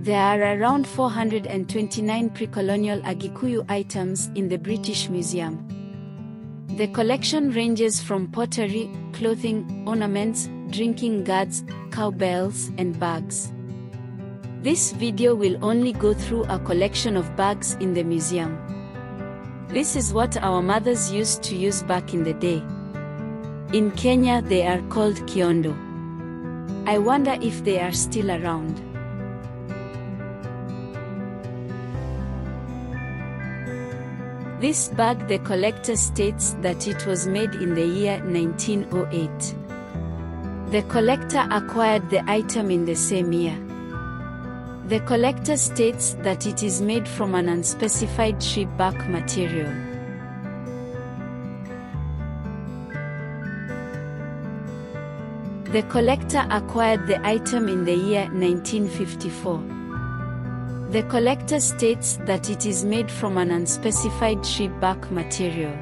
There are around 429 precolonial Agikuyu items in the British Museum. The collection ranges from pottery, clothing, ornaments, drinking gourds, cowbells, and bags. This video will only go through a collection of bags in the museum. This is what our mothers used to use back in the day. In Kenya they are called Kiondo. I wonder if they are still around. This bag, the collector states that it was made in the year 1908. The collector acquired the item in the same year. The collector states that it is made from an unspecified tree bark material. The collector acquired the item in the year 1954. The collector states that it is made from an unspecified tree bark material.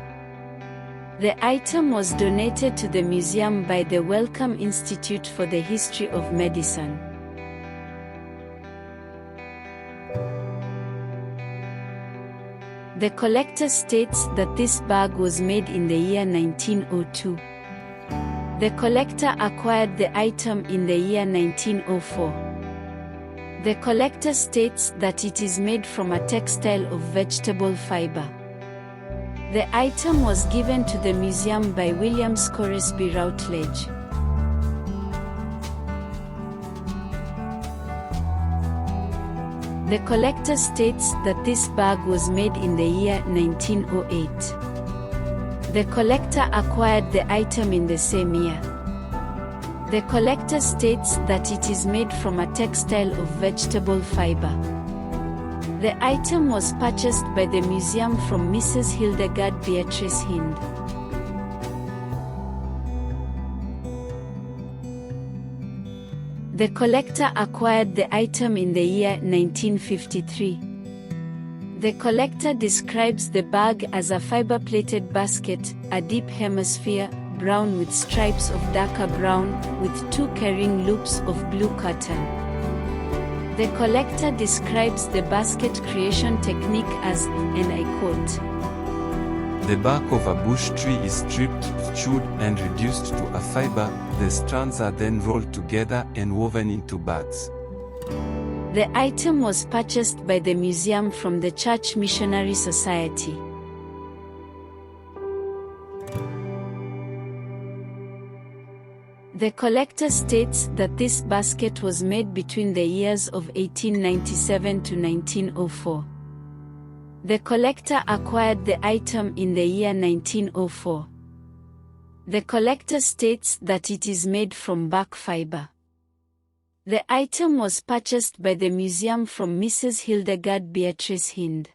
The item was donated to the museum by the Wellcome Institute for the History of Medicine. The collector states that this bag was made in the year 1902. The collector acquired the item in the year 1904. The collector states that it is made from a textile of vegetable fiber. The item was given to the museum by William Scoresby Routledge. The collector states that this bag was made in the year 1908. The collector acquired the item in the same year. The collector states that it is made from a textile of vegetable fiber. The item was purchased by the museum from Mrs. Hildegard Beatrice Hind. The collector acquired the item in the year 1953. The collector describes the bag as a fiber-plated basket, a deep hemisphere, brown with stripes of darker brown, with two carrying loops of blue cotton. The collector describes the basket creation technique as, and I quote, "The bark of a bush tree is stripped, chewed, and reduced to a fiber. The strands are then rolled together and woven into bags." The item was purchased by the museum from the Church Missionary Society. The collector states that this basket was made between the years of 1897 to 1904. The collector acquired the item in the year 1904. The collector states that it is made from bark fiber. The item was purchased by the museum from Mrs. Hildegard Beatrice Hind.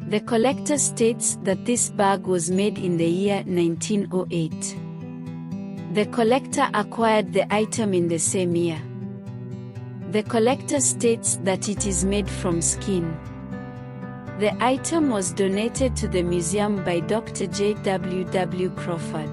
The collector states that this bag was made in the year 1908. The collector acquired the item in the same year. The collector states that it is made from skin. The item was donated to the museum by Dr. J. W. W. Crawford.